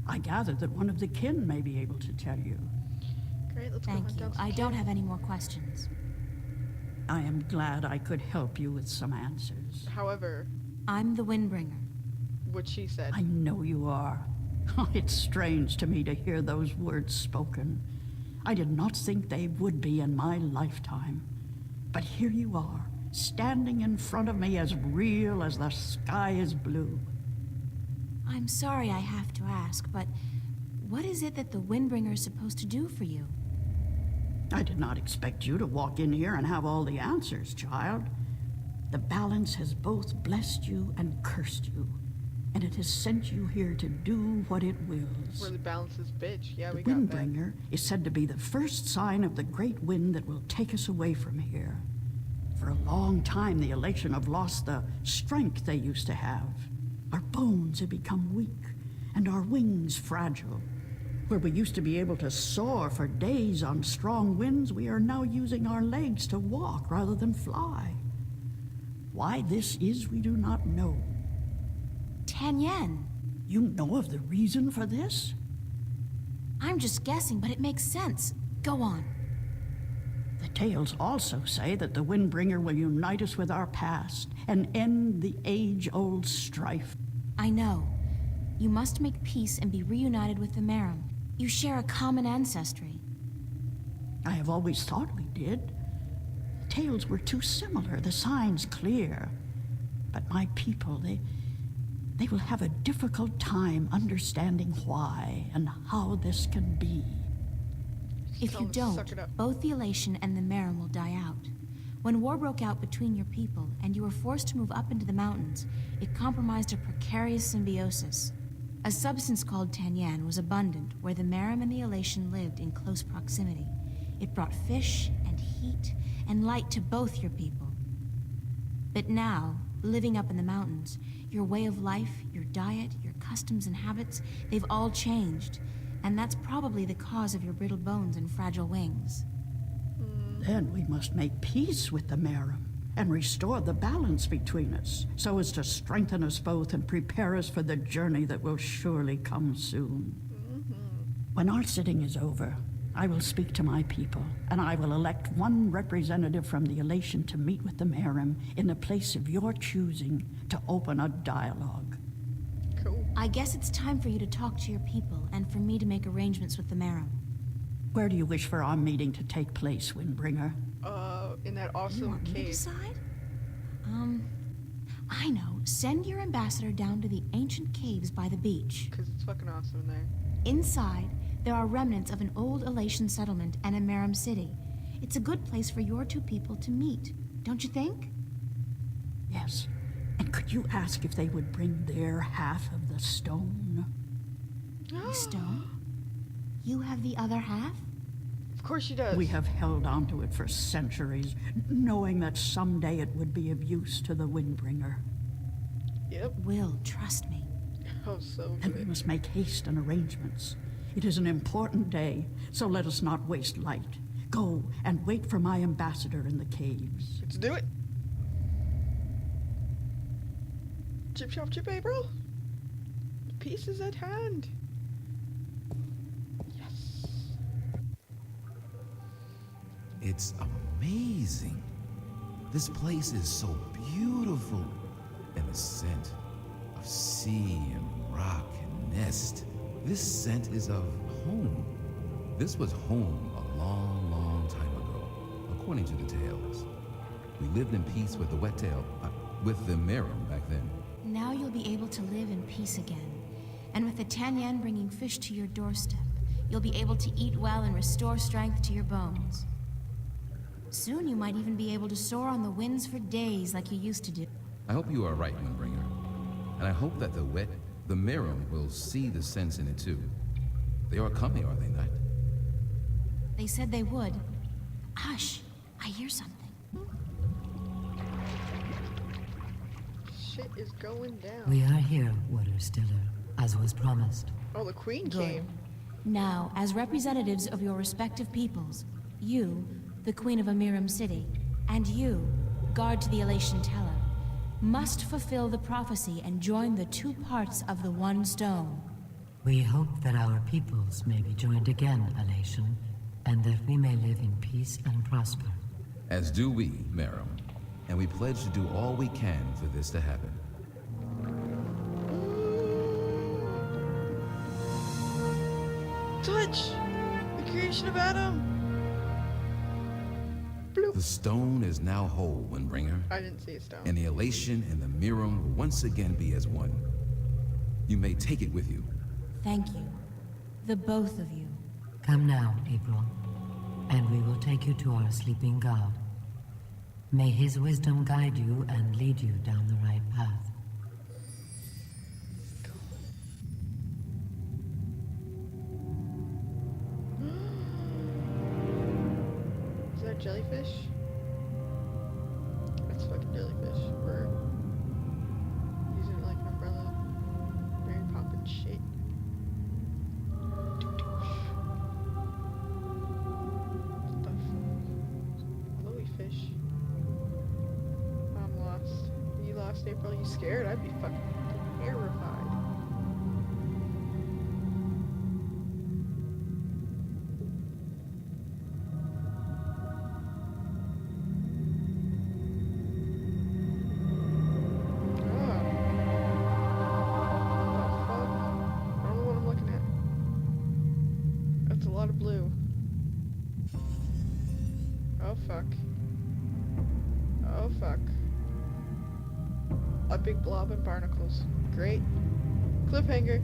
I gather that one of the kin may be able to tell you. Great, let's go Thank hunt you. down some I kin. don't have any more questions. I am glad I could help you with some answers. However, I'm the Windbringer. what she said. I know you are. It's strange to me to hear those words spoken. I did not think they would be in my lifetime. But here you are, standing in front of me as real as the sky is blue. I'm sorry I have to ask, but what is it that the Windbringer is supposed to do for you? I did not expect you to walk in here and have all the answers, child. The balance has both blessed you and cursed you, and it has sent you here to do what it wills. Where the balance is bitch. Yeah, The we got that. Windbringer is said to be the first sign of the great wind that will take us away from here. For a long time, the Alatien have lost the strength they used to have. Our bones have become weak, and our wings fragile. Where we used to be able to soar for days on strong winds, we are now using our legs to walk rather than fly. Why this is, we do not know. 10 yen. You know of the reason for this? I'm just guessing, but it makes sense. Go on. The tales also say that the Windbringer will unite us with our past and end the age-old strife. I know. You must make peace and be reunited with the Merim. You share a common ancestry. I have always thought we did. The tales were too similar, the signs clear. But my people, they will have a difficult time understanding why and how this can be. If Tell you them to don't, suck it up. both the Alatien and the Merim will die out. When war broke out between your people and you were forced to move up into the mountains, it compromised a precarious symbiosis. A substance called Tanyan was abundant where the Merim and the Alatien lived in close proximity. It brought fish and heat and light to both your people. But now, living up in the mountains, your way of life, your diet, your customs and habits, they've all changed. And that's probably the cause of your brittle bones and fragile wings. Then we must make peace with the Merim and restore the balance between us, so as to strengthen us both and prepare us for the journey that will surely come soon. When our sitting is over, I will speak to my people, and I will elect one representative from the Alatien to meet with the Merim in the place of your choosing to open a dialogue. Cool. I guess it's time for you to talk to your people and for me to make arrangements with the Merim. Where do you wish for our meeting to take place, Windbringer? In that You awesome want me to cave. decide? I know. Send your ambassador down to the ancient caves by the beach. Because it's fucking awesome in there. Inside, there are remnants of an old Alatien settlement and a Merim city. It's a good place for your two people to meet, don't you think? Yes. And could you ask if they would bring their half of the stone? The stone? You have the other half? Of course she does. We have held on to it for centuries, knowing that someday it would be of use to the Windbringer. Yep. Will, trust me. Oh, so And we good. must make haste and arrangements. It is an important day, so let us not waste light. Go and wait for my ambassador in the caves. Let's do it. Chip chop chip, bro. Peace is at hand. Yes. It's amazing. This place is so beautiful. And the scent of sea and rock and mist. This scent is of home. This was home a long, long time ago, according to the tales. We lived in peace with the wet tail, with the Miram back then. Now you'll be able to live in peace again. And with the Tanyan bringing fish to your doorstep, you'll be able to eat well and restore strength to your bones. Soon you might even be able to soar on the winds for days like you used to do. I hope you are right, Windbringer. And I hope that the Miram will see the sense in it too. They are coming, are they not? They said they would. Hush, I hear something. Shit is going down. We are here, Water Stiller, as was promised. Oh, the queen Good. came. Now, as representatives of your respective peoples, you, the Queen of Amiram City, and you, guard to the Alatien Teller, must fulfill the prophecy and join the two parts of the one stone. We hope that our peoples may be joined again, Alatien, and that we may live in peace and prosper. As do we, Miram. And we pledge to do all we can for this to happen. Touch! The creation of Adam! Bloop. The stone is now whole, Windbringer. I didn't see a stone. And the Alatien and the Miram will once again be as one. You may take it with you. Thank you. The both of you. Come now, April, and we will take you to our sleeping god. May his wisdom guide you and lead you down the right path. Is that jellyfish? That's fucking jellyfish. We're using it like an umbrella. Mary Poppins shit. Stuff. Glowy fish. I'm lost. You lost, April? You scared? I'd be fucking terrified. Blue. Oh fuck. Oh fuck. A big blob of barnacles. Great. Cliffhanger.